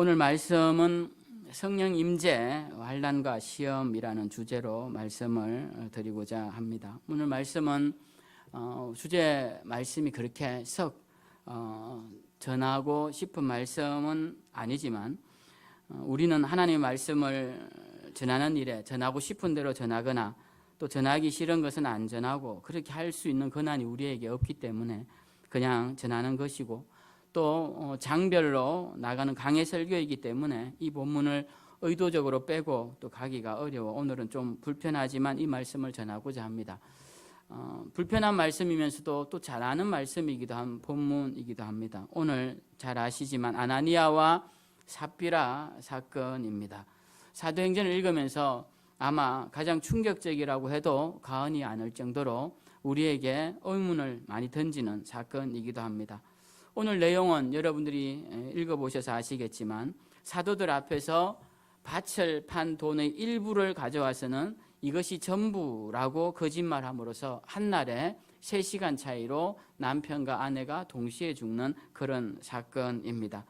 오늘 말씀은 성령 임재, 환난과 시험이라는 주제로 말씀을 드리고자 합니다. 오늘 말씀은 주제 말씀이 그렇게 썩 전하고 싶은 말씀은 아니지만 우리는 하나님의 말씀을 전하는 일에 전하고 싶은 대로 전하거나 또 전하기 싫은 것은 안 전하고 그렇게 할 수 있는 권한이 우리에게 없기 때문에 그냥 전하는 것이고 또 장별로 나가는 강해 설교이기 때문에 이 본문을 의도적으로 빼고 또 가기가 어려워 오늘은 좀 불편하지만 이 말씀을 전하고자 합니다. 불편한 말씀이면서도 또 잘 아는 말씀이기도 한 본문이기도 합니다. 오늘 잘 아시지만 아나니아와 삽비라 사건입니다. 사도행전을 읽으면서 아마 가장 충격적이라고 해도 과언이 아닐 정도로 우리에게 의문을 많이 던지는 사건이기도 합니다. 오늘 내용은 여러분들이 읽어보셔서 아시겠지만 사도들 앞에서 밭을 판 돈의 일부를 가져와서는 이것이 전부라고 거짓말함으로써 한날에 3시간 차이로 남편과 아내가 동시에 죽는 그런 사건입니다.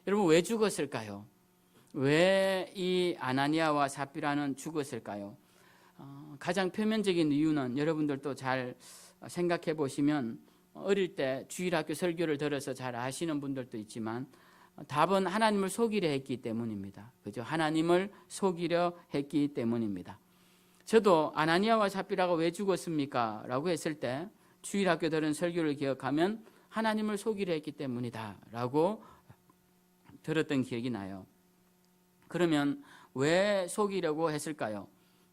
여러분 왜 죽었을까요? 왜 이 아나니아와 삽비라는 죽었을까요? 가장 표면적인 이유는 여러분들도 잘 생각해 보시면 어릴 때 주일학교 설교를 들어서 잘 아시는 분들도 있지만 답은 하나님을 속이려 했기 때문입니다. 그죠? 하나님을 속이려 했기 때문입니다. 저도 아나니아와 삽비라가 왜 죽었습니까? 라고 했을 때 주일학교 들은 설교를 기억하면 하나님을 속이려 했기 때문이다 라고 들었던 기억이 나요. 그러면 왜 속이려고 했을까요?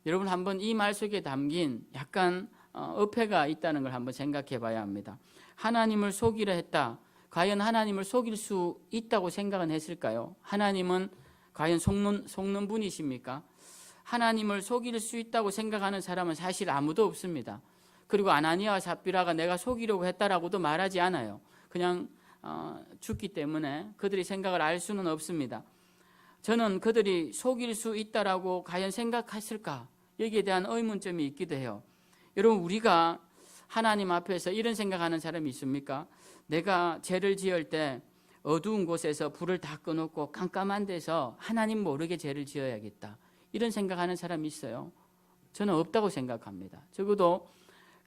여러분 한번 이 말 속에 담긴 약간 어폐가 있다는 걸 한번 생각해 봐야 합니다. 하나님을 속이려 했다. 과연 하나님을 속일 수 있다고 생각은 했을까요? 하나님은 과연 속는 분이십니까? 하나님을 속일 수 있다고 생각하는 사람은 사실 아무도 없습니다. 그리고 아나니아와 삽비라가 내가 속이려고 했다라고도 말하지 않아요. 그냥 죽기 때문에 그들이 생각을 알 수는 없습니다. 저는 그들이 속일 수 있다라고 과연 생각했을까? 여기에 대한 의문점이 있기도 해요. 여러분 우리가 하나님 앞에서 이런 생각하는 사람이 있습니까? 내가 죄를 지을 때 어두운 곳에서 불을 다 꺼놓고 깜깜한 데서 하나님 모르게 죄를 지어야겠다. 이런 생각하는 사람이 있어요. 저는 없다고 생각합니다. 적어도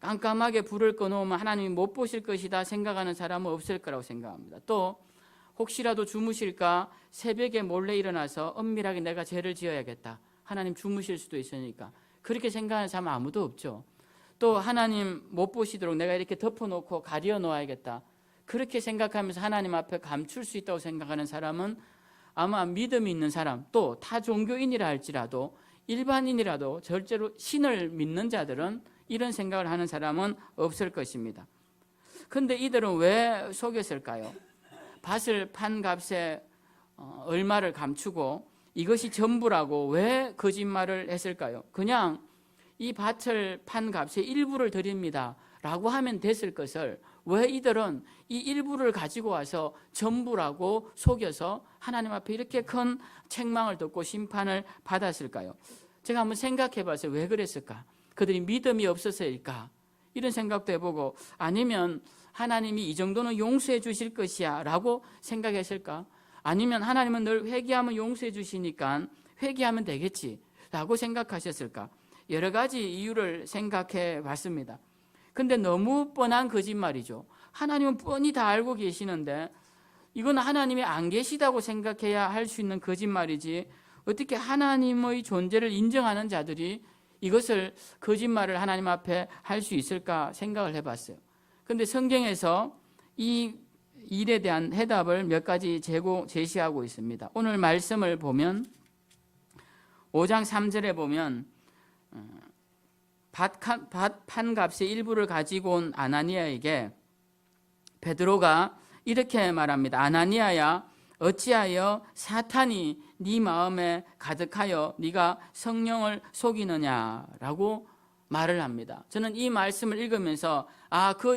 깜깜하게 불을 꺼놓으면 하나님이 못 보실 것이다 생각하는 사람은 없을 거라고 생각합니다. 또 혹시라도 주무실까 새벽에 몰래 일어나서 은밀하게 내가 죄를 지어야겠다. 하나님 주무실 수도 있으니까 그렇게 생각하는 사람은 아무도 없죠. 또 하나님 못 보시도록 내가 이렇게 덮어놓고 가려 놓아야겠다. 그렇게 생각하면서 하나님 앞에 감출 수 있다고 생각하는 사람은 아마 믿음이 있는 사람 또 타 종교인이라 할지라도 일반인이라도 절대로 신을 믿는 자들은 이런 생각을 하는 사람은 없을 것입니다. 그런데 이들은 왜 속였을까요? 밭을 판 값에 얼마를 감추고 이것이 전부라고 왜 거짓말을 했을까요? 그냥 이 밭을 판 값의 일부를 드립니다 라고 하면 됐을 것을 왜 이들은 이 일부를 가지고 와서 전부라고 속여서 하나님 앞에 이렇게 큰 책망을 듣고 심판을 받았을까요? 제가 한번 생각해 봤어요. 왜 그랬을까? 그들이 믿음이 없어서일까? 이런 생각도 해보고 아니면 하나님이 이 정도는 용서해 주실 것이야 라고 생각했을까? 아니면 하나님은 늘 회개하면 용서해 주시니까 회개하면 되겠지 라고 생각하셨을까? 여러 가지 이유를 생각해 봤습니다. 근데 너무 뻔한 거짓말이죠. 하나님은 뻔히 다 알고 계시는데 이건 하나님이 안 계시다고 생각해야 할 수 있는 거짓말이지 어떻게 하나님의 존재를 인정하는 자들이 이것을 거짓말을 하나님 앞에 할 수 있을까 생각을 해봤어요. 그런데 성경에서 이 일에 대한 해답을 몇 가지 제시하고 있습니다. 오늘 말씀을 보면 5장 3절에 보면 밭 판 값의 일부를 가지고 온 아나니아에게 베드로가 이렇게 말합니다. 아나니아야 어찌하여 사탄이 네 마음에 가득하여 네가 성령을 속이느냐라고 말을 합니다. 저는 이 말씀을 읽으면서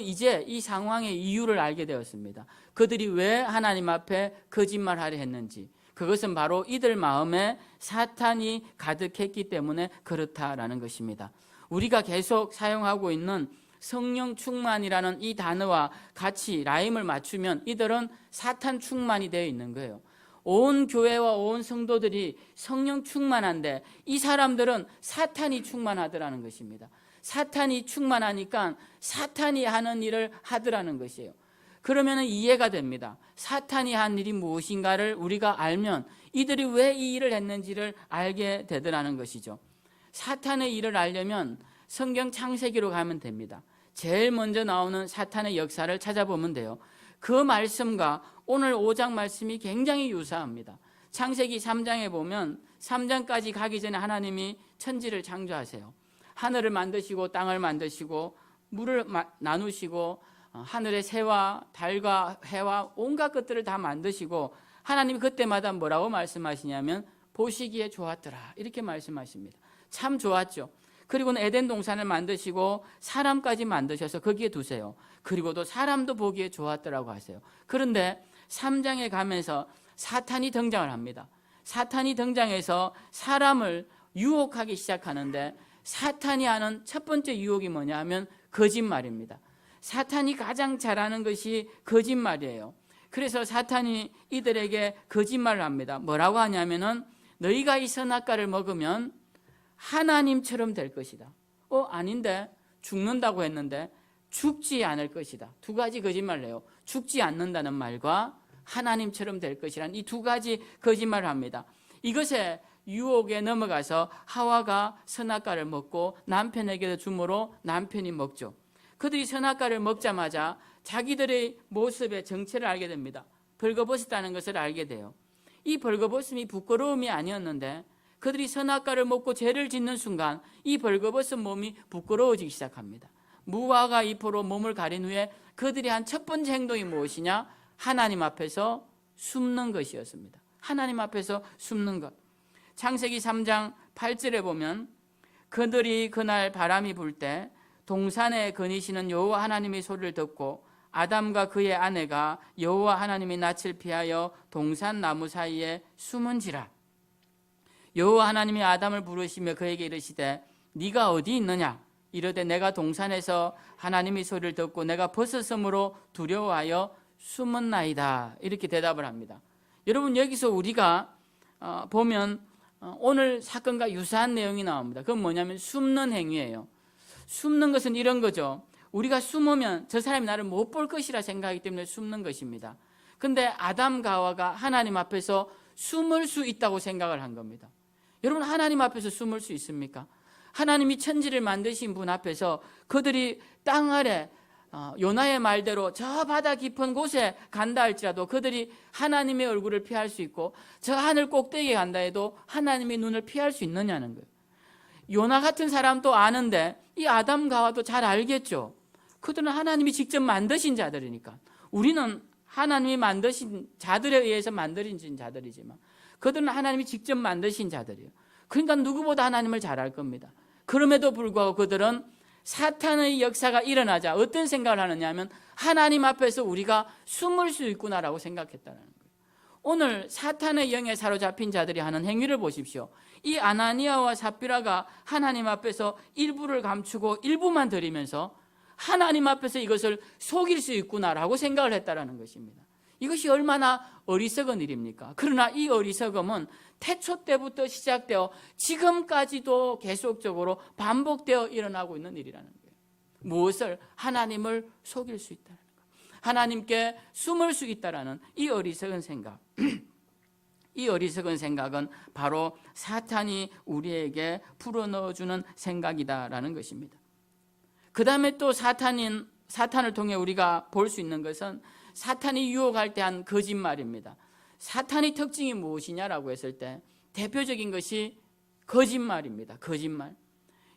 이제 이 상황의 이유를 알게 되었습니다. 그들이 왜 하나님 앞에 거짓말하려 했는지 그것은 바로 이들 마음에 사탄이 가득했기 때문에 그렇다라는 것입니다. 우리가 계속 사용하고 있는 성령 충만이라는 이 단어와 같이 라임을 맞추면 이들은 사탄 충만이 되어 있는 거예요. 온 교회와 온 성도들이 성령 충만한데 이 사람들은 사탄이 충만하더라는 것입니다. 사탄이 충만하니까 사탄이 하는 일을 하더라는 것이에요. 그러면 이해가 됩니다. 사탄이 한 일이 무엇인가를 우리가 알면 이들이 왜 이 일을 했는지를 알게 되더라는 것이죠. 사탄의 일을 알려면 성경 창세기로 가면 됩니다. 제일 먼저 나오는 사탄의 역사를 찾아보면 돼요. 그 말씀과 오늘 5장 말씀이 굉장히 유사합니다. 창세기 3장에 보면 3장까지 가기 전에 하나님이 천지를 창조하세요. 하늘을 만드시고 땅을 만드시고 물을 나누시고 하늘의 새와 달과 해와 온갖 것들을 다 만드시고 하나님이 그때마다 뭐라고 말씀하시냐면 보시기에 좋았더라 이렇게 말씀하십니다. 참 좋았죠. 그리고는 에덴 동산을 만드시고 사람까지 만드셔서 거기에 두세요. 그리고도 사람도 보기에 좋았더라고 하세요. 그런데 3장에 가면서 사탄이 등장을 합니다. 사탄이 등장해서 사람을 유혹하기 시작하는데 사탄이 하는 첫 번째 유혹이 뭐냐 하면 거짓말입니다. 사탄이 가장 잘하는 것이 거짓말이에요. 그래서 사탄이 이들에게 거짓말을 합니다. 뭐라고 하냐면은 너희가 이 선악과를 먹으면 하나님처럼 될 것이다. 아닌데 죽는다고 했는데 죽지 않을 것이다. 두 가지 거짓말을 해요. 죽지 않는다는 말과 하나님처럼 될 것이라는 이 두 가지 거짓말을 합니다. 이것에 유혹에 넘어가서 하와가 선악과를 먹고 남편에게도 주므로 남편이 먹죠. 그들이 선악과를 먹자마자 자기들의 모습의 정체를 알게 됩니다. 벌거벗었다는 것을 알게 돼요. 이 벌거벗음이 부끄러움이 아니었는데 그들이 선악과를 먹고 죄를 짓는 순간 이 벌거벗은 몸이 부끄러워지기 시작합니다. 무화과 잎으로 몸을 가린 후에 그들이 한 첫 번째 행동이 무엇이냐? 하나님 앞에서 숨는 것이었습니다. 하나님 앞에서 숨는 것. 창세기 3장 8절에 보면 그들이 그날 바람이 불 때 동산에 거니시는 여호와 하나님의 소리를 듣고 아담과 그의 아내가 여호와 하나님의 낯을 피하여 동산 나무 사이에 숨은지라. 여호와 하나님이 아담을 부르시며 그에게 이르시되 네가 어디 있느냐? 이르되 내가 동산에서 하나님의 소리를 듣고 내가 벗었으므로 두려워하여 숨었나이다. 이렇게 대답을 합니다. 여러분 여기서 우리가 보면 오늘 사건과 유사한 내용이 나옵니다. 그건 뭐냐면 숨는 행위예요. 숨는 것은 이런 거죠. 우리가 숨으면 저 사람이 나를 못 볼 것이라 생각하기 때문에 숨는 것입니다. 근데 아담과 하와가 하나님 앞에서 숨을 수 있다고 생각을 한 겁니다. 여러분 하나님 앞에서 숨을 수 있습니까? 하나님이 천지를 만드신 분 앞에서 그들이 땅 아래 요나의 말대로 저 바다 깊은 곳에 간다 할지라도 그들이 하나님의 얼굴을 피할 수 있고 저 하늘 꼭대기에 간다 해도 하나님의 눈을 피할 수 있느냐는 거예요. 요나 같은 사람도 아는데 이 아담과 하와도 잘 알겠죠. 그들은 하나님이 직접 만드신 자들이니까. 우리는 하나님이 만드신 자들에 의해서 만들어진 자들이지만 그들은 하나님이 직접 만드신 자들이에요. 그러니까 누구보다 하나님을 잘 알 겁니다. 그럼에도 불구하고 그들은 사탄의 역사가 일어나자 어떤 생각을 하느냐 하면 하나님 앞에서 우리가 숨을 수 있구나라고 생각했다는 거예요. 오늘 사탄의 영에 사로잡힌 자들이 하는 행위를 보십시오. 이 아나니아와 삽비라가 하나님 앞에서 일부를 감추고 일부만 드리면서 하나님 앞에서 이것을 속일 수 있구나라고 생각을 했다는 것입니다. 이것이 얼마나 어리석은 일입니까? 그러나 이 어리석음은 태초 때부터 시작되어 지금까지도 계속적으로 반복되어 일어나고 있는 일이라는 거예요. 무엇을? 하나님을 속일 수 있다는 것. 하나님께 숨을 수 있다는 이 어리석은 생각. 이 어리석은 생각은 바로 사탄이 우리에게 풀어넣어주는 생각이다라는 것입니다. 그 다음에 또 사탄을 통해 우리가 볼 수 있는 것은 사탄이 유혹할 때 한 거짓말입니다. 사탄의 특징이 무엇이냐라고 했을 때 대표적인 것이 거짓말입니다. 거짓말.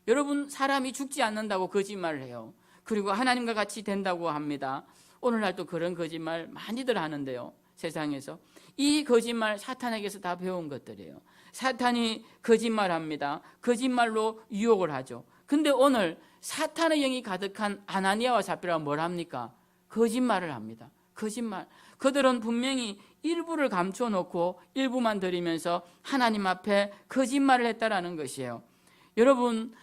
여러분 사람이 죽지 않는다고 거짓말을 해요. 그리고 하나님과 같이 된다고 합니다. 오늘날 또 그런 거짓말 많이들 하는데요. 세상에서. 이 거짓말 사탄에게서 다 배운 것들이에요. 사탄이 거짓말합니다. 거짓말로 유혹을 하죠. 근데 오늘 사탄의 영이 가득한 아나니아와 삽비라가 뭘 합니까? 거짓말을 합니다. 거짓말. 그들은 분명히 일부를 감춰놓고 일부만 드리면서 하나님 앞에 거짓말을 했다라는 것이에요. 여러분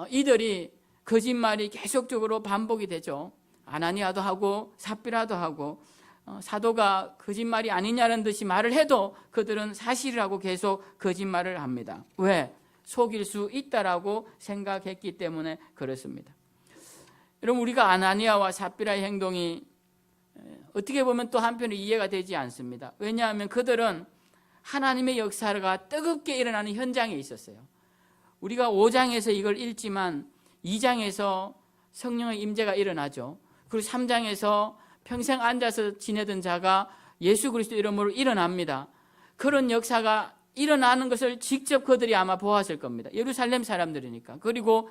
이들이 거짓말이 계속적으로 반복이 되죠. 아나니아도 하고 삽비라도 하고 사도가 거짓말이 아니냐는 듯이 말을 해도 그들은 사실이라고 계속 거짓말을 합니다. 왜? 속일 수 있다라고 생각했기 때문에 그렇습니다. 여러분, 우리가 아나니아와 삽비라의 행동이 어떻게 보면 또 한편으로 이해가 되지 않습니다. 왜냐하면 그들은 하나님의 역사가 뜨겁게 일어나는 현장에 있었어요. 우리가 5장에서 이걸 읽지만 2장에서 성령의 임재가 일어나죠. 그리고 3장에서 평생 앉아서 지내던 자가 예수 그리스도 이름으로 일어납니다. 그런 역사가 일어나는 것을 직접 그들이 아마 보았을 겁니다. 예루살렘 사람들이니까. 그리고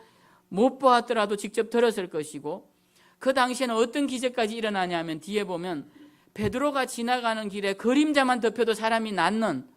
못 보았더라도 직접 들었을 것이고, 그 당시에는 어떤 기적까지 일어나냐면 뒤에 보면 베드로가 지나가는 길에 그림자만 덮여도 사람이 낫는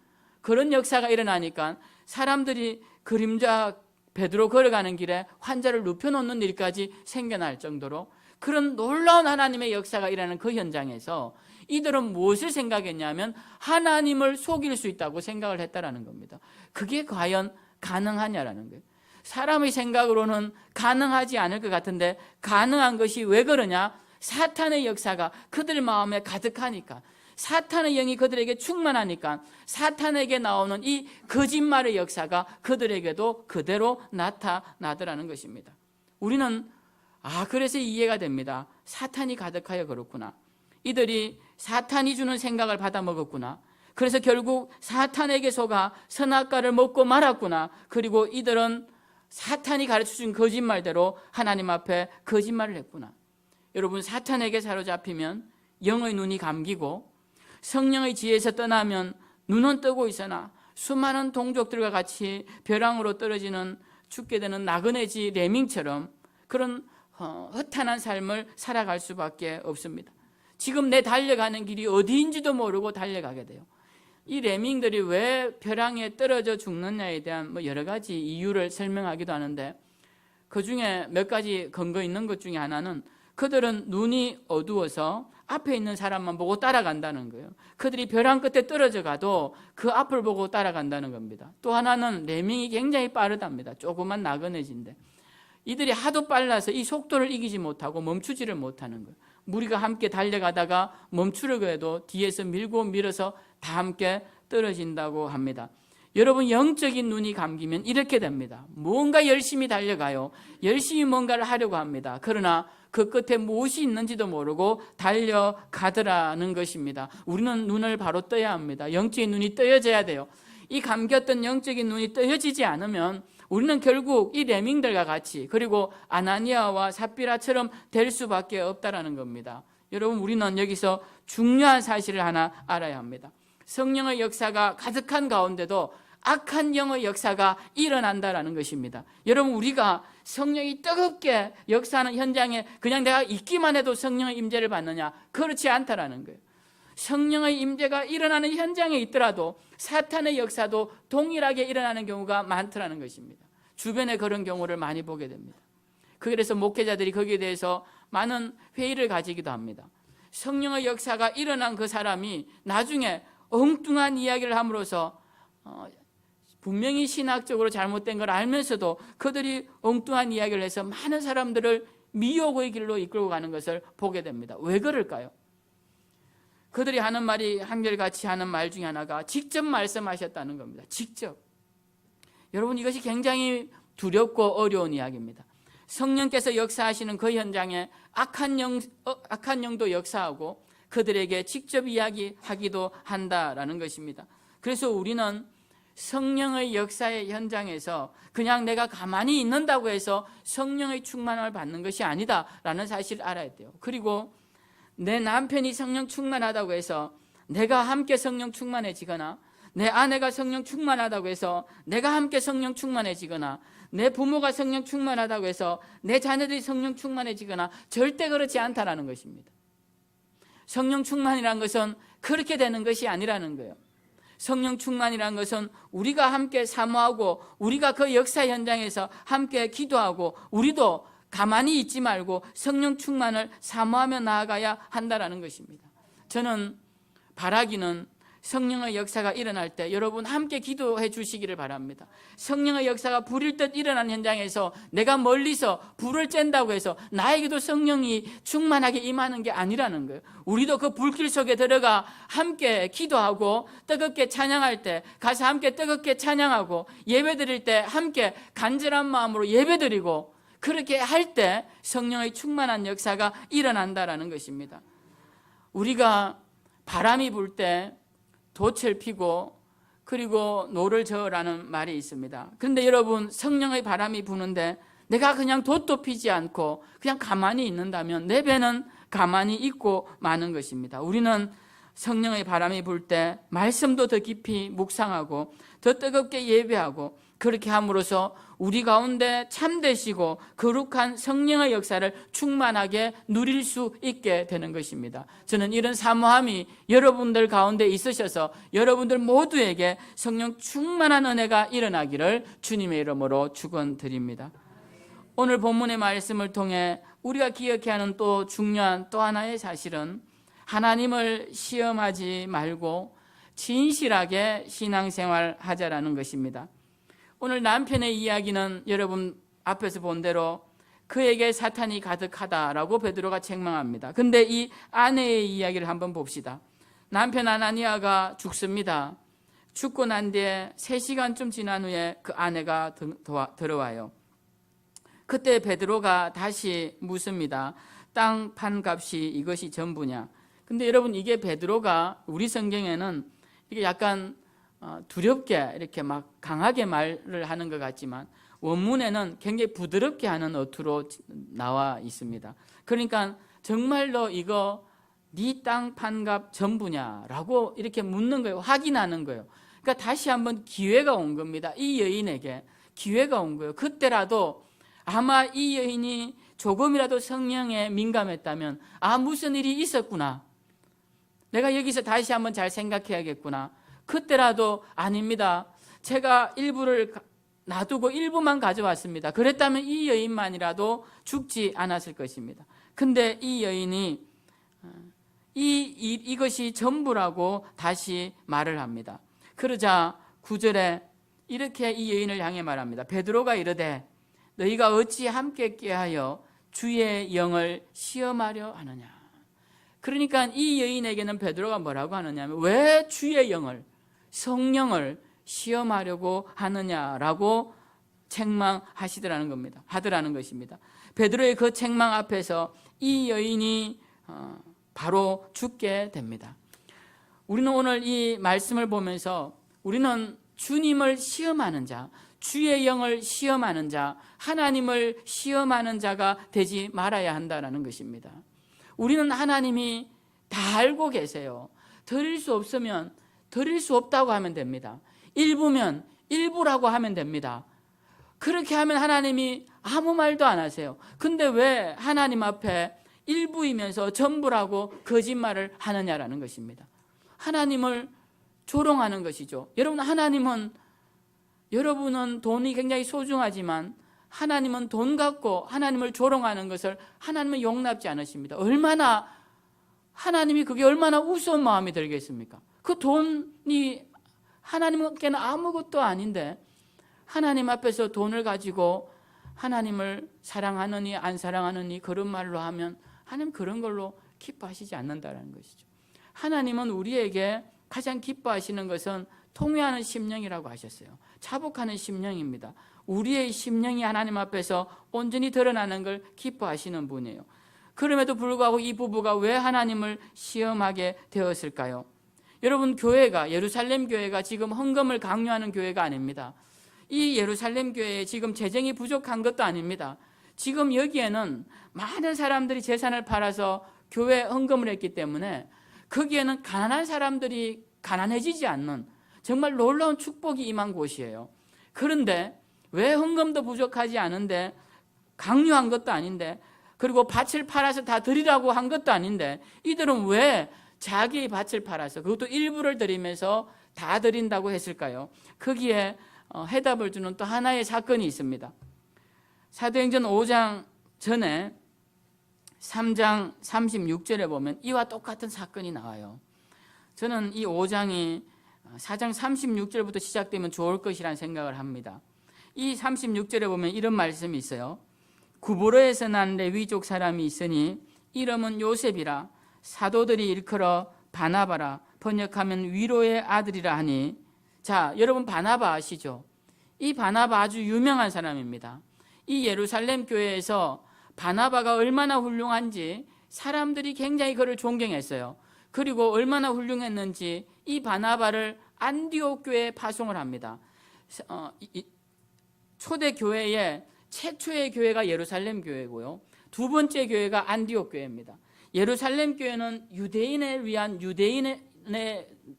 그런 역사가 일어나니까 사람들이 그림자 베드로 걸어가는 길에 환자를 눕혀놓는 일까지 생겨날 정도로 그런 놀라운 하나님의 역사가 일어나는 그 현장에서 이들은 무엇을 생각했냐면 하나님을 속일 수 있다고 생각을 했다라는 겁니다. 그게 과연 가능하냐라는 거예요. 사람의 생각으로는 가능하지 않을 것 같은데 가능한 것이 왜 그러냐? 사탄의 역사가 그들 마음에 가득하니까, 사탄의 영이 그들에게 충만하니까 사탄에게 나오는 이 거짓말의 역사가 그들에게도 그대로 나타나더라는 것입니다. 우리는 그래서 이해가 됩니다. 사탄이 가득하여 그렇구나. 이들이 사탄이 주는 생각을 받아 먹었구나. 그래서 결국 사탄에게 속아 선악과를 먹고 말았구나. 그리고 이들은 사탄이 가르쳐준 거짓말대로 하나님 앞에 거짓말을 했구나. 여러분, 사탄에게 사로잡히면 영의 눈이 감기고 성령의 지혜에서 떠나면 눈은 뜨고 있으나 수많은 동족들과 같이 벼랑으로 떨어지는 죽게 되는 나그네지 레밍처럼 그런 허탄한 삶을 살아갈 수밖에 없습니다. 지금 내 달려가는 길이 어디인지도 모르고 달려가게 돼요. 이 레밍들이 왜 벼랑에 떨어져 죽느냐에 대한 여러 가지 이유를 설명하기도 하는데, 그 중에 몇 가지 근거 있는 것 중에 하나는 그들은 눈이 어두워서 앞에 있는 사람만 보고 따라간다는 거예요. 그들이 벼랑 끝에 떨어져 가도 그 앞을 보고 따라간다는 겁니다. 또 하나는 레밍이 굉장히 빠르답니다. 조그만 나그네진데 이들이 하도 빨라서 이 속도를 이기지 못하고 멈추지를 못하는 거예요. 무리가 함께 달려가다가 멈추려고 해도 뒤에서 밀고 밀어서 다 함께 떨어진다고 합니다. 여러분, 영적인 눈이 감기면 이렇게 됩니다. 뭔가 열심히 달려가요. 열심히 뭔가를 하려고 합니다. 그러나 그 끝에 무엇이 있는지도 모르고 달려가더라는 것입니다. 우리는 눈을 바로 떠야 합니다. 영적인 눈이 떠여져야 돼요. 이 감겼던 영적인 눈이 떠여지지 않으면 우리는 결국 이 레밍들과 같이, 그리고 아나니아와 삽비라처럼 될 수밖에 없다라는 겁니다. 여러분, 우리는 여기서 중요한 사실을 하나 알아야 합니다. 성령의 역사가 가득한 가운데도 악한 영의 역사가 일어난다라는 것입니다. 여러분, 우리가 성령이 뜨겁게 역사하는 현장에 그냥 내가 있기만 해도 성령의 임재를 받느냐? 그렇지 않다라는 거예요. 성령의 임재가 일어나는 현장에 있더라도 사탄의 역사도 동일하게 일어나는 경우가 많더라는 것입니다. 주변에 그런 경우를 많이 보게 됩니다. 그래서 목회자들이 거기에 대해서 많은 회의를 가지기도 합니다. 성령의 역사가 일어난 그 사람이 나중에 엉뚱한 이야기를 함으로써 분명히 신학적으로 잘못된 걸 알면서도 그들이 엉뚱한 이야기를 해서 많은 사람들을 미혹의 길로 이끌고 가는 것을 보게 됩니다. 왜 그럴까요? 그들이 하는 말이 한결같이 하는 말 중에 하나가 직접 말씀하셨다는 겁니다. 직접. 여러분, 이것이 굉장히 두렵고 어려운 이야기입니다. 성령께서 역사하시는 그 현장에 악한 영도 역사하고 그들에게 직접 이야기하기도 한다라는 것입니다. 그래서 우리는 성령의 역사의 현장에서 그냥 내가 가만히 있는다고 해서 성령의 충만함을 받는 것이 아니다라는 사실을 알아야 돼요. 그리고 내 남편이 성령 충만하다고 해서 내가 함께 성령 충만해지거나, 내 아내가 성령 충만하다고 해서 내가 함께 성령 충만해지거나, 내 부모가 성령 충만하다고 해서 내 자녀들이 성령 충만해지거나 절대 그렇지 않다라는 것입니다. 성령 충만이라는 것은 그렇게 되는 것이 아니라는 거예요. 성령 충만이라는 것은 우리가 함께 사모하고 우리가 그 역사 현장에서 함께 기도하고 우리도 가만히 있지 말고 성령 충만을 사모하며 나아가야 한다라는 것입니다. 저는 바라기는 성령의 역사가 일어날 때 여러분 함께 기도해 주시기를 바랍니다. 성령의 역사가 불일 듯 일어나는 현장에서 내가 멀리서 불을 쬐다고 해서 나에게도 성령이 충만하게 임하는 게 아니라는 거예요. 우리도 그 불길 속에 들어가 함께 기도하고 뜨겁게 찬양할 때 가서 함께 뜨겁게 찬양하고 예배드릴 때 함께 간절한 마음으로 예배드리고 그렇게 할 때 성령의 충만한 역사가 일어난다라는 것입니다. 우리가 바람이 불 때 돛을 피고 그리고 노를 저으라는 말이 있습니다. 그런데 여러분, 성령의 바람이 부는데 내가 그냥 돛도 피지 않고 그냥 가만히 있는다면 내 배는 가만히 있고 마는 것입니다. 우리는 성령의 바람이 불 때 말씀도 더 깊이 묵상하고 더 뜨겁게 예배하고 그렇게 함으로써 우리 가운데 참되시고 거룩한 성령의 역사를 충만하게 누릴 수 있게 되는 것입니다. 저는 이런 사모함이 여러분들 가운데 있으셔서 여러분들 모두에게 성령 충만한 은혜가 일어나기를 주님의 이름으로 축원드립니다. 오늘 본문의 말씀을 통해 우리가 기억해야 하는 또 중요한 또 하나의 사실은 하나님을 시험하지 말고 진실하게 신앙생활 하자라는 것입니다. 오늘 남편의 이야기는 여러분 앞에서 본 대로 그에게 사탄이 가득하다라고 베드로가 책망합니다. 근데 이 아내의 이야기를 한번 봅시다. 남편 아나니아가 죽습니다. 죽고 난 뒤에 3시간쯤 지난 후에 그 아내가 들어와요. 그때 베드로가 다시 묻습니다. 땅 판 값이 이것이 전부냐? 근데 여러분, 이게 베드로가 우리 성경에는 이게 약간 두렵게 이렇게 막 강하게 말을 하는 것 같지만 원문에는 굉장히 부드럽게 하는 어투로 나와 있습니다. 그러니까 정말로 이거 네 땅 판값 전부냐라고 이렇게 묻는 거예요. 확인하는 거예요. 그러니까 다시 한번 기회가 온 겁니다. 이 여인에게 기회가 온 거예요. 그때라도 아마 이 여인이 조금이라도 성령에 민감했다면 무슨 일이 있었구나, 내가 여기서 다시 한번 잘 생각해야겠구나, 그때라도 아닙니다, 제가 일부를 놔두고 일부만 가져왔습니다, 그랬다면 이 여인만이라도 죽지 않았을 것입니다. 근데 이 여인이 이것이 전부라고 다시 말을 합니다. 그러자 9절에 이렇게 이 여인을 향해 말합니다. 베드로가 이르되 너희가 어찌 함께 꾀하여 주의 영을 시험하려 하느냐. 그러니까 이 여인에게는 베드로가 뭐라고 하느냐면 왜 주의 영을, 성령을 시험하려고 하느냐라고 책망하시더라는 겁니다. 하더라는 것입니다. 베드로의 그 책망 앞에서 이 여인이 바로 죽게 됩니다. 우리는 오늘 이 말씀을 보면서 우리는 주님을 시험하는 자, 주의 영을 시험하는 자, 하나님을 시험하는 자가 되지 말아야 한다는 것입니다. 우리는 하나님이 다 알고 계세요. 드릴 수 없으면 드릴 수 없다고 하면 됩니다. 일부면 일부라고 하면 됩니다. 그렇게 하면 하나님이 아무 말도 안 하세요. 근데 왜 하나님 앞에 일부이면서 전부라고 거짓말을 하느냐라는 것입니다. 하나님을 조롱하는 것이죠. 여러분은 돈이 굉장히 소중하지만 하나님은 돈 갖고 하나님을 조롱하는 것을 하나님은 용납지 않으십니다. 그게 얼마나 우스운 마음이 들겠습니까? 그 돈이 하나님께는 아무것도 아닌데 하나님 앞에서 돈을 가지고 하나님을 사랑하느니 안 하느니 그런 말로 하면 하나님 그런 걸로 기뻐하시지 않는다는 것이죠. 하나님은 우리에게 가장 기뻐하시는 것은 통회하는 심령이라고 하셨어요. 자복하는 심령입니다. 우리의 심령이 하나님 앞에서 온전히 드러나는 걸 기뻐하시는 분이에요. 그럼에도 불구하고 이 부부가 왜 하나님을 시험하게 되었을까요? 여러분, 예루살렘 교회가 지금 헌금을 강요하는 교회가 아닙니다. 이 예루살렘 교회에 지금 재정이 부족한 것도 아닙니다. 지금 여기에는 많은 사람들이 재산을 팔아서 교회 헌금을 했기 때문에 거기에는 가난한 사람들이 가난해지지 않는 정말 놀라운 축복이 임한 곳이에요. 그런데 왜 헌금도 부족하지 않은데 강요한 것도 아닌데 그리고 밭을 팔아서 다 드리라고 한 것도 아닌데 이들은 왜 자기의 밭을 팔아서 그것도 일부를 드리면서 다 드린다고 했을까요? 거기에 해답을 주는 또 하나의 사건이 있습니다. 사도행전 5장 전에 3장 36절에 보면 이와 똑같은 사건이 나와요. 저는 이 5장이 4장 36절부터 시작되면 좋을 것이라는 생각을 합니다. 이 36절에 보면 이런 말씀이 있어요. 구브로에서 난 레위족 사람이 있으니 이름은 요셉이라 사도들이 일컬어 바나바라 번역하면 위로의 아들이라 하니. 자, 여러분 바나바 아시죠? 이 바나바 아주 유명한 사람입니다. 이 예루살렘 교회에서 바나바가 얼마나 훌륭한지 사람들이 굉장히 그를 존경했어요. 그리고 얼마나 훌륭했는지 이 바나바를 안디옥 교회에 파송을 합니다. 초대 교회의 최초의 교회가 예루살렘 교회고요. 두 번째 교회가 안디옥 교회입니다. 예루살렘 교회는 유대인을 위한 유대인의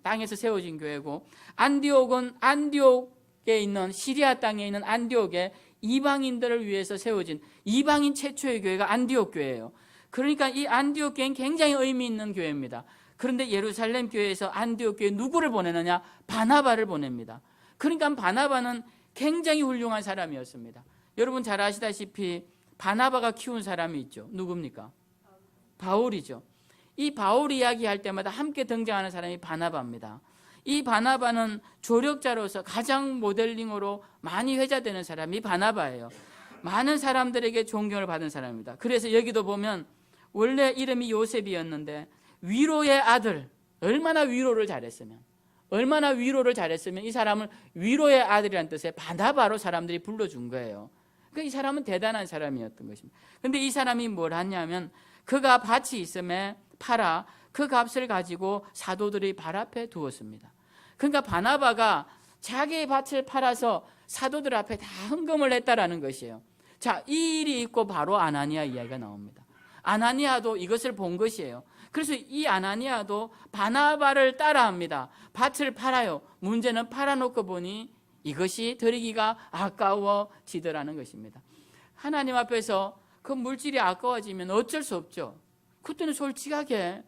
땅에서 세워진 교회고, 안디옥은 안디옥에 있는 시리아 땅에 있는 안디옥에 이방인들을 위해서 세워진 이방인 최초의 교회가 안디옥 교회예요. 그러니까 이 안디옥 교회는 굉장히 의미 있는 교회입니다. 그런데 예루살렘 교회에서 안디옥 교회에 누구를 보내느냐? 바나바를 보냅니다. 그러니까 바나바는 굉장히 훌륭한 사람이었습니다. 여러분 잘 아시다시피 바나바가 키운 사람이 있죠. 누굽니까? 바울이죠. 이 바울 이야기할 때마다 함께 등장하는 사람이 바나바입니다. 이 바나바는 조력자로서 가장 모델링으로 많이 회자되는 사람이 바나바예요. 많은 사람들에게 존경을 받은 사람입니다. 그래서 여기도 보면 원래 이름이 요셉이었는데 위로의 아들, 얼마나 위로를 잘했으면 이 사람을 위로의 아들이라는 뜻의 바나바로 사람들이 불러준 거예요. 그러니까 이 사람은 대단한 사람이었던 것입니다. 그런데 이 사람이 뭘 하냐면 그가 밭이 있음에 팔아 그 값을 가지고 사도들의 발 앞에 두었습니다. 그러니까 바나바가 자기의 밭을 팔아서 사도들 앞에 다 헌금을 했다라는 것이에요. 자, 이 일이 있고 바로 아나니아 이야기가 나옵니다. 아나니아도 이것을 본 것이에요. 그래서 이 아나니아도 바나바를 따라합니다. 밭을 팔아요. 문제는 팔아놓고 보니 이것이 드리기가 아까워지더라는 것입니다. 하나님 앞에서 그 물질이 아까워지면 어쩔 수 없죠. 그때는 솔직하게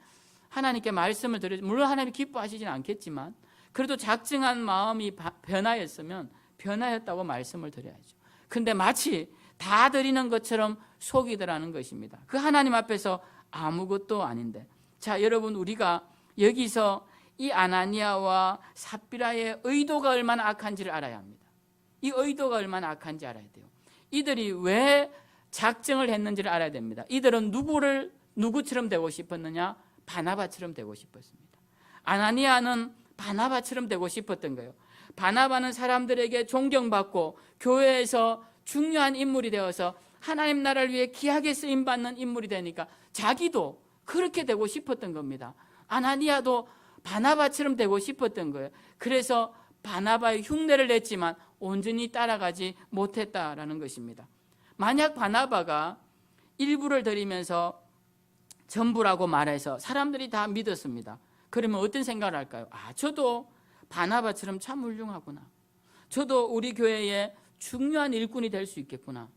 하나님께 말씀을 드려야죠. 물론 하나님이 기뻐하시진 않겠지만 그래도 작정한 마음이 변하였으면 변하였다고 말씀을 드려야죠. 근데 마치 다 드리는 것처럼 속이더라는 것입니다. 그 하나님 앞에서 아무것도 아닌데. 자, 여러분 우리가 여기서 이 아나니아와 삽비라의 의도가 얼마나 악한지를 알아야 합니다. 이 의도가 얼마나 악한지 알아야 돼요. 이들이 왜 작정을 했는지를 알아야 됩니다. 이들은 누구처럼 되고 싶었느냐? 바나바처럼 되고 싶었습니다. 아나니아는 바나바처럼 되고 싶었던 거예요. 바나바는 사람들에게 존경받고 교회에서 중요한 인물이 되어서 하나님 나라를 위해 귀하게 쓰임받는 인물이 되니까 자기도 그렇게 되고 싶었던 겁니다. 아나니아도 바나바처럼 되고 싶었던 거예요. 그래서 바나바의 흉내를 냈지만 온전히 따라가지 못했다라는 것입니다. 만약 바나바가 일부를 드리면서 전부라고 말해서 사람들이 다 믿었습니다. 그러면 어떤 생각을 할까요? 저도 바나바처럼 참 훌륭하구나. 저도 우리 교회에 중요한 일꾼이 될 수 있겠구나.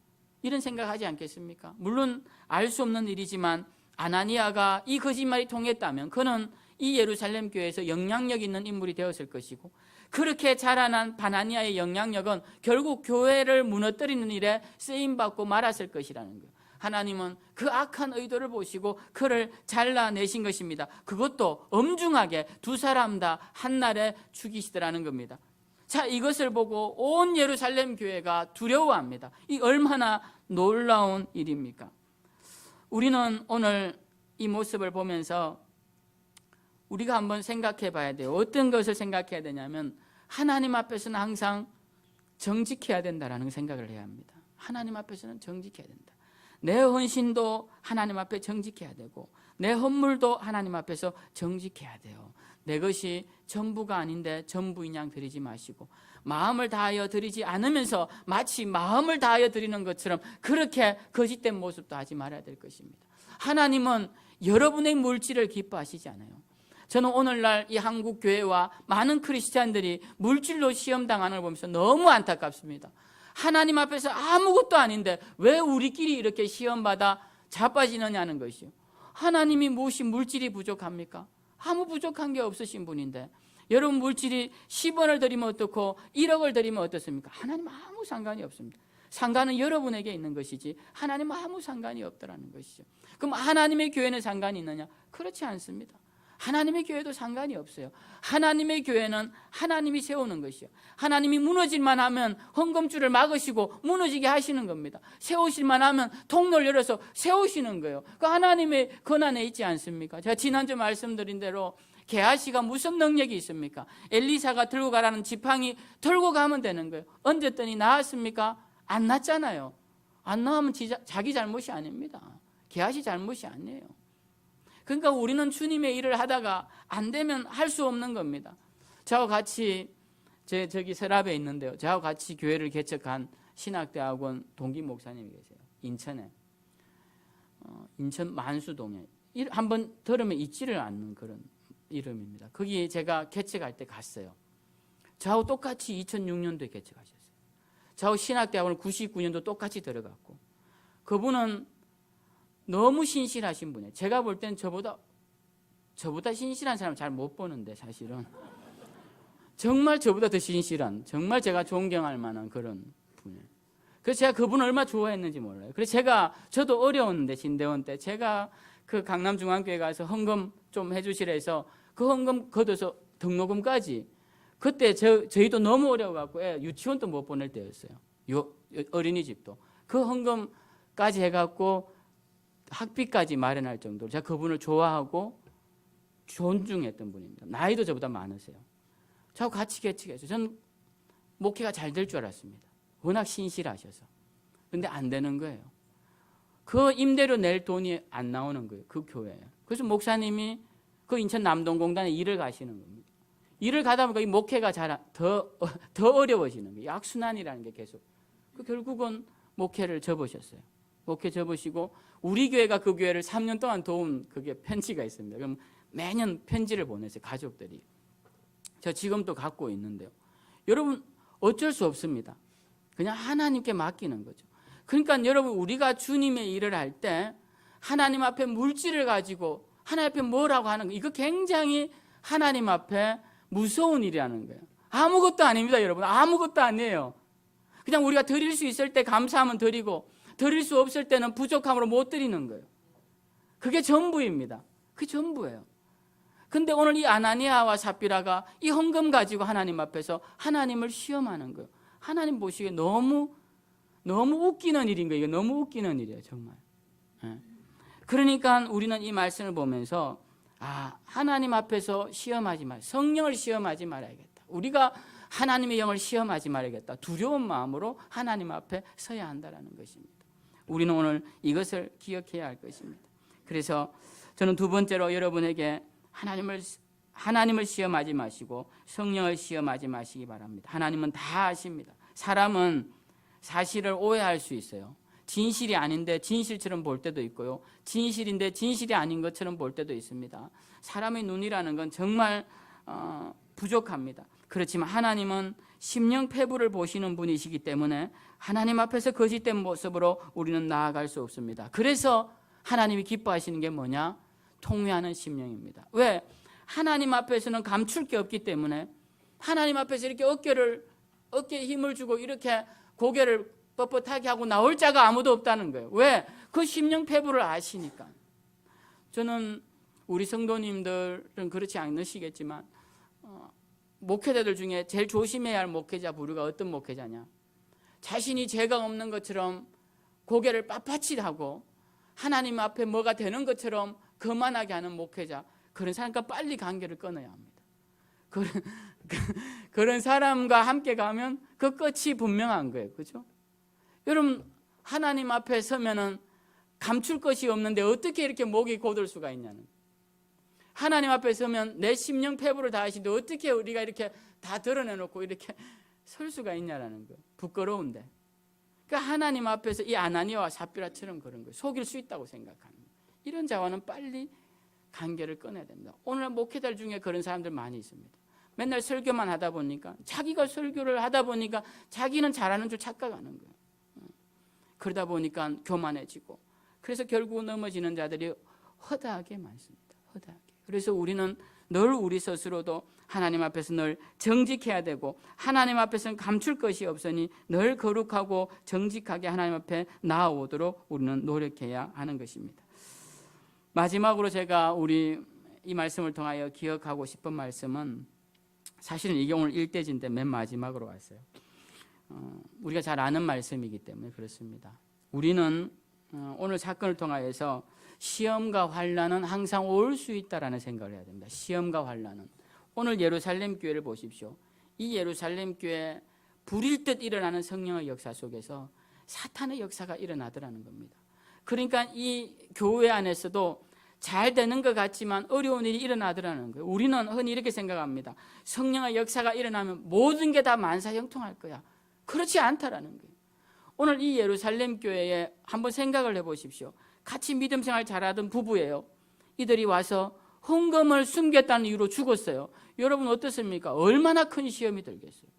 이런 생각하지 않겠습니까? 물론 알 수 없는 일이지만 아나니아가 이 거짓말이 통했다면 그는 이 예루살렘 교회에서 영향력 있는 인물이 되었을 것이고, 그렇게 자라난 바나니아의 영향력은 결국 교회를 무너뜨리는 일에 쓰임받고 말았을 것이라는 거예요. 하나님은 그 악한 의도를 보시고 그를 잘라내신 것입니다. 그것도 엄중하게 두 사람 다 한날에 죽이시더라는 겁니다. 자, 이것을 보고 온 예루살렘 교회가 두려워합니다. 이 얼마나 놀라운 일입니까? 우리는 오늘 이 모습을 보면서 우리가 한번 생각해 봐야 돼요. 어떤 것을 생각해야 되냐면 하나님 앞에서는 항상 정직해야 된다라는 생각을 해야 합니다. 하나님 앞에서는 정직해야 된다. 내 헌신도 하나님 앞에 정직해야 되고 내 헌물도 하나님 앞에서 정직해야 돼요. 내 것이 전부가 아닌데 전부인 양 드리지 마시고 마음을 다하여 드리지 않으면서 마치 마음을 다하여 드리는 것처럼 그렇게 거짓된 모습도 하지 말아야 될 것입니다. 하나님은 여러분의 물질을 기뻐하시지 않아요. 저는 오늘날 이 한국 교회와 많은 크리스찬들이 물질로 시험당하는 걸 보면서 너무 안타깝습니다. 하나님 앞에서 아무것도 아닌데 왜 우리끼리 이렇게 시험받아 자빠지느냐는 것이요. 하나님이 무엇이 물질이 부족합니까? 아무 부족한 게 없으신 분인데 여러분 물질이 10원을 드리면 어떻고 1억을 드리면 어떻습니까? 하나님 아무 상관이 없습니다. 상관은 여러분에게 있는 것이지 하나님 아무 상관이 없다라는 것이죠. 그럼 하나님의 교회는 상관이 있느냐? 그렇지 않습니다. 하나님의 교회도 상관이 없어요. 하나님의 교회는 하나님이 세우는 것이요. 하나님이 무너질만 하면 헌금줄을 막으시고 무너지게 하시는 겁니다. 세우실만 하면 통로를 열어서 세우시는 거예요. 그 하나님의 권한에 있지 않습니까? 제가 지난주 말씀드린 대로 게하시가 무슨 능력이 있습니까? 엘리사가 들고 가라는 지팡이 들고 가면 되는 거예요. 얹었더니 나았습니까? 안 났잖아요. 안 나오면 자기 잘못이 아닙니다. 게하시 잘못이 아니에요. 그러니까 우리는 주님의 일을 하다가 안 되면 할 수 없는 겁니다. 저하고 같이 저기 서랍에 있는데요. 저하고 같이 교회를 개척한 신학대학원 동기 목사님이 계세요. 인천에. 인천 만수동에. 한번 들으면 잊지를 않는 그런 이름입니다. 거기 제가 개척할 때 갔어요. 저하고 똑같이 2006년도에 개척하셨어요. 저하고 신학대학원을 99년도 똑같이 들어갔고, 그분은 너무 신실하신 분이에요. 제가 볼 땐 저보다 신실한 사람 잘 못 보는데, 사실은 정말 저보다 더 신실한, 정말 제가 존경할 만한 그런 분이에요. 그래서 제가 그분을 얼마나 좋아했는지 몰라요. 그래서 저도 어려웠는데, 신대원 때 제가 그 강남중앙교회 가서 헌금 좀 해주시라 해서 그 헌금 걷어서 등록금까지, 그때 저희도 너무 어려워갖고 유치원도 못 보낼 때였어요. 어린이집도. 그 헌금까지 해갖고 학비까지 마련할 정도로 제가 그분을 좋아하고 존중했던 분입니다. 나이도 저보다 많으세요. 저하고 같이 개척했어요. 저는 목회가 잘 될 줄 알았습니다. 워낙 신실하셔서. 근데 안 되는 거예요. 그 임대료 낼 돈이 안 나오는 거예요. 그 교회에. 그래서 목사님이 그 인천 남동공단에 일을 가시는 겁니다. 일을 가다 보니까 이 목회가 더 어려워지는 거예요. 악순환이라는 게 계속. 결국은 목회를 접으셨어요. 목회 접으시고 우리 교회가 그 교회를 3년 동안 도운 그게 편지가 있습니다. 그럼 매년 편지를 보내세요. 가족들이. 저 지금도 갖고 있는데요. 여러분 어쩔 수 없습니다. 그냥 하나님께 맡기는 거죠. 그러니까 여러분 우리가 주님의 일을 할 때 하나님 앞에 물질을 가지고 하나님 앞에 뭐라고 하는 거, 이거 굉장히 하나님 앞에 무서운 일이라는 거예요. 아무것도 아닙니다, 여러분. 아무것도 아니에요. 그냥 우리가 드릴 수 있을 때 감사하면 드리고 드릴 수 없을 때는 부족함으로 못 드리는 거예요. 그게 전부입니다. 그게 전부예요. 근데 오늘 이 아나니아와 삽비라가 이 헌금 가지고 하나님 앞에서 하나님을 시험하는 거예요. 하나님 보시기에 너무 웃기는 일인 거예요. 이게 너무 웃기는 일이에요, 정말. 그러니까 우리는 이 말씀을 보면서 하나님 앞에서 시험하지 말, 성령을 시험하지 말아야겠다. 우리가 하나님의 영을 시험하지 말아야겠다. 두려운 마음으로 하나님 앞에 서야 한다는 것입니다. 우리는 오늘 이것을 기억해야 할 것입니다. 그래서 저는 두 번째로 여러분에게 하나님을 시험하지 마시고 성령을 시험하지 마시기 바랍니다. 하나님은 다 아십니다. 사람은 사실을 오해할 수 있어요. 진실이 아닌데 진실처럼 볼 때도 있고요. 진실인데 진실이 아닌 것처럼 볼 때도 있습니다. 사람의 눈이라는 건 정말 부족합니다. 그렇지만 하나님은 심령폐부를 보시는 분이시기 때문에 하나님 앞에서 거짓된 모습으로 우리는 나아갈 수 없습니다. 그래서 하나님이 기뻐하시는 게 뭐냐? 통회하는 심령입니다. 왜? 하나님 앞에서는 감출 게 없기 때문에 하나님 앞에서 이렇게 어깨에 힘을 주고 이렇게 고개를 뻣뻣하게 하고 나올 자가 아무도 없다는 거예요. 왜? 그 심령폐부를 아시니까. 저는 우리 성도님들은 그렇지 않으시겠지만 목회자들 중에 제일 조심해야 할 목회자 부류가 어떤 목회자냐? 자신이 죄가 없는 것처럼 고개를 빳빳이 하고 하나님 앞에 뭐가 되는 것처럼 거만하게 하는 목회자, 그런 사람과 빨리 관계를 끊어야 합니다. 그런 사람과 함께 가면 그 끝이 분명한 거예요. 그렇죠? 여러분 하나님 앞에 서면은 감출 것이 없는데 어떻게 이렇게 목이 곧을 수가 있냐는, 하나님 앞에 서면 내 심령 폐부를 다 하시는데 어떻게 우리가 이렇게 다 드러내놓고 이렇게 설 수가 있냐라는 거예요. 부끄러운데. 그러니까 하나님 앞에서 이 아나니아와 삽비라처럼 그런 거예요. 속일 수 있다고 생각하는 거예요. 이런 자와는 빨리 관계를 끊어야 됩니다. 오늘 목회자들 중에 그런 사람들 많이 있습니다. 맨날 설교만 하다 보니까, 자기가 설교를 하다 보니까 자기는 잘하는 줄 착각하는 거예요. 그러다 보니까 교만해지고, 그래서 결국 넘어지는 자들이 허다하게 많습니다. 허다하게. 그래서 우리는 늘 우리 스스로도 하나님 앞에서 늘 정직해야 되고, 하나님 앞에서는 감출 것이 없으니 늘 거룩하고 정직하게 하나님 앞에 나아오도록 우리는 노력해야 하는 것입니다. 마지막으로 제가 우리 이 말씀을 통하여 기억하고 싶은 말씀은 사실은 이게 오늘 1대지인데 맨 마지막으로 왔어요. 우리가 잘 아는 말씀이기 때문에 그렇습니다. 우리는 오늘 사건을 통하여서 시험과 환난은 항상 올 수 있다라는 생각을 해야 됩니다. 시험과 환난은. 오늘 예루살렘 교회를 보십시오. 이 예루살렘 교회 불일 듯 일어나는 성령의 역사 속에서 사탄의 역사가 일어나더라는 겁니다. 그러니까 이 교회 안에서도 잘 되는 것 같지만 어려운 일이 일어나더라는 거예요. 우리는 흔히 이렇게 생각합니다. 성령의 역사가 일어나면 모든 게 다 만사형통할 거야. 그렇지 않다라는 거예요. 오늘 이 예루살렘 교회에 한번 생각을 해보십시오. 같이 믿음 생활 잘하던 부부예요. 이들이 와서 헌금을 숨겼다는 이유로 죽었어요. 여러분 어떻습니까? 얼마나 큰 시험이 들겠어요.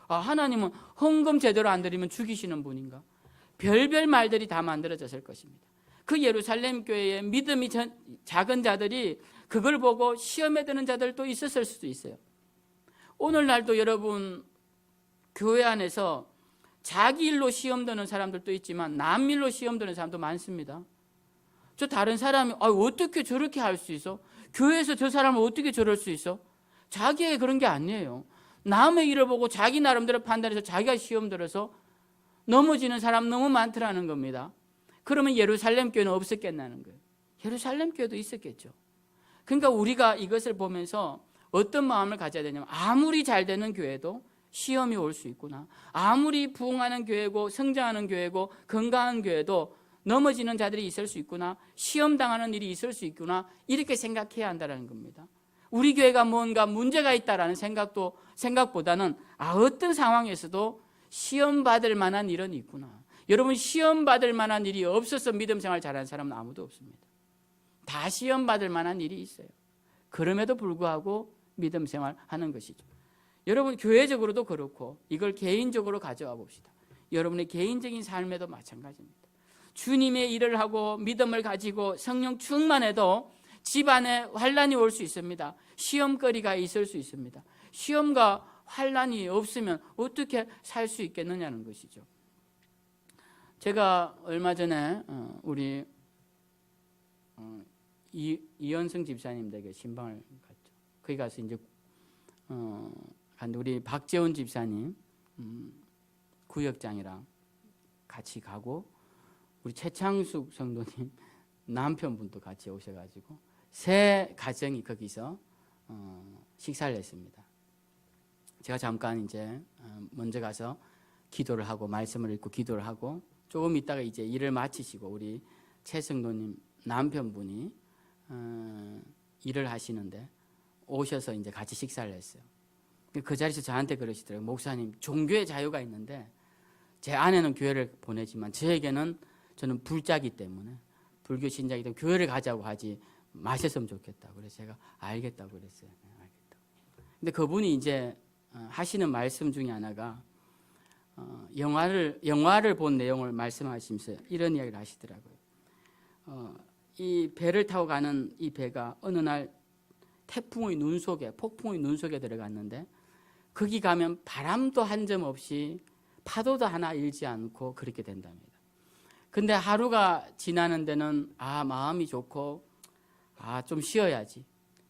하나님은 헌금 제대로 안 드리면 죽이시는 분인가? 별별 말들이 다 만들어졌을 것입니다. 그 예루살렘 교회에 믿음이 작은 자들이 그걸 보고 시험에 드는 자들도 있었을 수도 있어요. 오늘날도 여러분 교회 안에서 자기 일로 시험 드는 사람들도 있지만 남 일로 시험 드는 사람도 많습니다. 저 다른 사람이 어떻게 저렇게 할 수 있어? 교회에서 저 사람을 어떻게 저럴 수 있어? 자기의 그런 게 아니에요. 남의 일을 보고 자기 나름대로 판단해서 자기가 시험 들어서 넘어지는 사람 너무 많더라는 겁니다. 그러면 예루살렘 교회는 없었겠나는 거예요. 예루살렘 교회도 있었겠죠. 그러니까 우리가 이것을 보면서 어떤 마음을 가져야 되냐면 아무리 잘 되는 교회도 시험이 올 수 있구나. 아무리 부흥하는 교회고 성장하는 교회고 건강한 교회도 넘어지는 자들이 있을 수 있구나. 시험당하는 일이 있을 수 있구나. 이렇게 생각해야 한다는 겁니다. 우리 교회가 뭔가 문제가 있다라는 생각보다는 어떤 상황에서도 시험받을 만한 일은 있구나. 여러분 시험받을 만한 일이 없어서 믿음 생활 잘하는 사람은 아무도 없습니다. 다 시험받을 만한 일이 있어요. 그럼에도 불구하고 믿음 생활하는 것이죠. 여러분 교회적으로도 그렇고 이걸 개인적으로 가져와 봅시다. 여러분의 개인적인 삶에도 마찬가지입니다. 주님의 일을 하고 믿음을 가지고 성령 충만해도 집안에 환난이 올 수 있습니다. 시험거리가 있을 수 있습니다. 시험과 환난이 없으면 어떻게 살 수 있겠느냐는 것이죠. 제가 얼마 전에 우리 이현승 집사님 댁에 신방을 갔죠. 거기 가서 이제 우리 박재훈 집사님 구역장이랑 같이 가고 우리 최창숙 성도님 남편분도 같이 오셔가지고 세 가정이 거기서 식사를 했습니다. 제가 잠깐 이제 먼저 가서 기도를 하고 말씀을 읽고 기도를 하고 조금 있다가 이제 일을 마치시고 우리 최 성도님 남편분이 일을 하시는데 오셔서 이제 같이 식사를 했어요. 그 자리에서 저한테 그러시더라고요. 목사님, 종교의 자유가 있는데 제 아내는 교회를 보내지만 저에게는 저는 불자기 때문에 불교 신자이기 때문에 교회를 가자고 하지 마셨으면 좋겠다고. 그래서 제가 알겠다고 그랬어요. 네, 알겠다고. 근데 그분이 이제 하시는 말씀 중에 하나가 영화를 본 내용을 말씀하시면서 이런 이야기를 하시더라고요. 이 배를 타고 가는 이 배가 어느 날 폭풍의 눈 속에 들어갔는데 거기 가면 바람도 한 점 없이 파도도 하나 일지 않고 그렇게 된답니다. 근데 하루가 지나는 데는 마음이 좋고 좀 쉬어야지.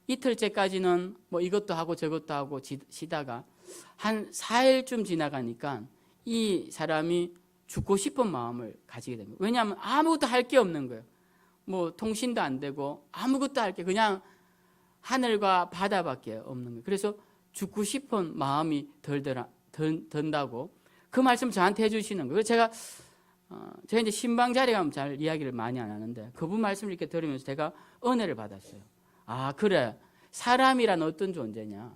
이틀째까지는 뭐 이것도 하고 저것도 하고 쉬다가 한 4일쯤 지나가니까 이 사람이 죽고 싶은 마음을 가지게 됩니다. 왜냐하면 아무것도 할 게 없는 거예요. 뭐 통신도 안 되고 아무것도 할 게 그냥 하늘과 바다밖에 없는 거예요. 그래서 죽고 싶은 마음이 든다고 그 말씀 저한테 해주시는 거예요. 그래서 제가 이제 신방 자리에 가면 잘 이야기를 많이 안 하는데 그분 말씀을 이렇게 들으면서 제가 은혜를 받았어요. 그래, 사람이란 어떤 존재냐.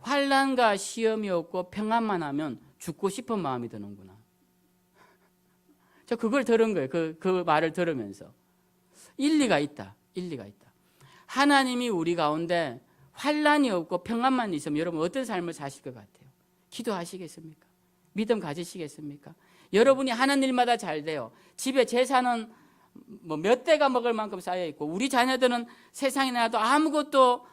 환난과 시험이 없고 평안만 하면 죽고 싶은 마음이 드는구나. 저 그걸 들은 거예요. 그 말을 들으면서 일리가 있다. 하나님이 우리 가운데 환난이 없고 평안만 있으면 여러분 어떤 삶을 사실 것 같아요? 기도하시겠습니까? 믿음 가지시겠습니까? 여러분이 하는 일마다 잘 돼요. 집에 재산은 뭐 몇 대가 먹을 만큼 쌓여 있고 우리 자녀들은 세상에 나와도 아무것도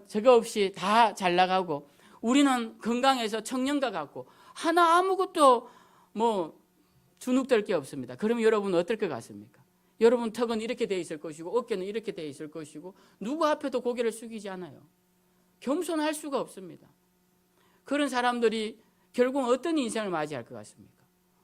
저거 없이 다 잘 나가고 우리는 건강해서 청년과 같고 하나 아무것도 뭐 주눅들 게 없습니다. 그러면 여러분 어떨 것 같습니까? 여러분 턱은 이렇게 돼 있을 것이고 어깨는 이렇게 돼 있을 것이고 누구 앞에도 고개를 숙이지 않아요. 겸손할 수가 없습니다. 그런 사람들이 결국 어떤 인생을 맞이할 것 같습니까?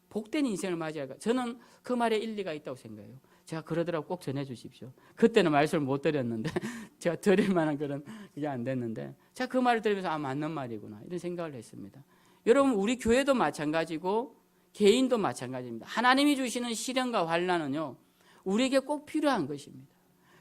복된 인생을 맞이할 것. 저는 그 말에 일리가 있다고 생각해요. 제가 그러더라고 꼭 전해 주십시오. 그때는 말씀을 못 드렸는데 제가 드릴 만한 그런 그게 안 됐는데 제가 그 말을 들으면서 맞는 말이구나 이런 생각을 했습니다. 여러분 우리 교회도 마찬가지고 개인도 마찬가지입니다. 하나님이 주시는 시련과 환난은요 우리에게 꼭 필요한 것입니다.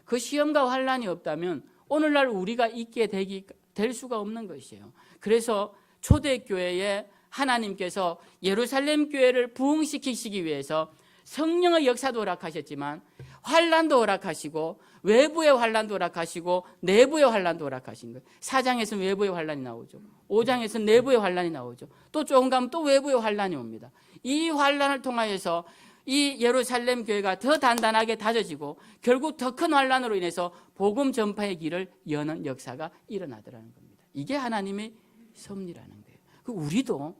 그 시험과 환난이 없다면 오늘날 우리가 있게 될 수가 없는 것이에요. 그래서 초대교회에 하나님께서 예루살렘 교회를 부흥시키시기 위해서 성령의 역사도 허락하셨지만 환난도 허락하시고 외부의 환난도 허락하시고 내부의 환난도 허락하신 거예요. 4장에서는 외부의 환난이 나오죠. 5장에서는 내부의 환난이 나오죠. 또 조금 가면 또 외부의 환난이 옵니다. 이 환난을 통하여서 이 예루살렘 교회가 더 단단하게 다져지고 결국 더 큰 환난으로 인해서 복음 전파의 길을 여는 역사가 일어나더라는 겁니다. 이게 하나님의 섭리라는 거예요. 우리도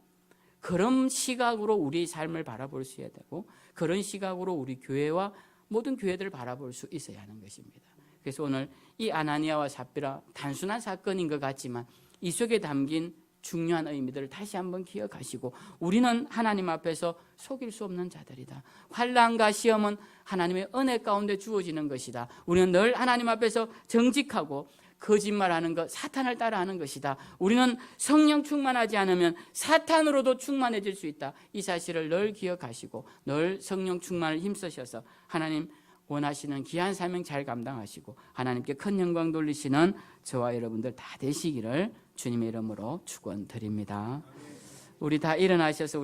그런 시각으로 우리 삶을 바라볼 수 있어야 되고 그런 시각으로 우리 교회와 모든 교회들을 바라볼 수 있어야 하는 것입니다. 그래서 오늘 이 아나니아와 삽비라 단순한 사건인 것 같지만 이 속에 담긴 중요한 의미들을 다시 한번 기억하시고 우리는 하나님 앞에서 속일 수 없는 자들이다. 환난과 시험은 하나님의 은혜 가운데 주어지는 것이다. 우리는 늘 하나님 앞에서 정직하고 거짓말하는 것, 사탄을 따라하는 것이다. 우리는 성령 충만하지 않으면 사탄으로도 충만해질 수 있다. 이 사실을 늘 기억하시고 늘 성령 충만을 힘쓰셔서 하나님 원하시는 귀한 사명 잘 감당하시고 하나님께 큰 영광 돌리시는 저와 여러분들 다 되시기를 주님의 이름으로 축원드립니다. 우리 다 일어나셔서 우리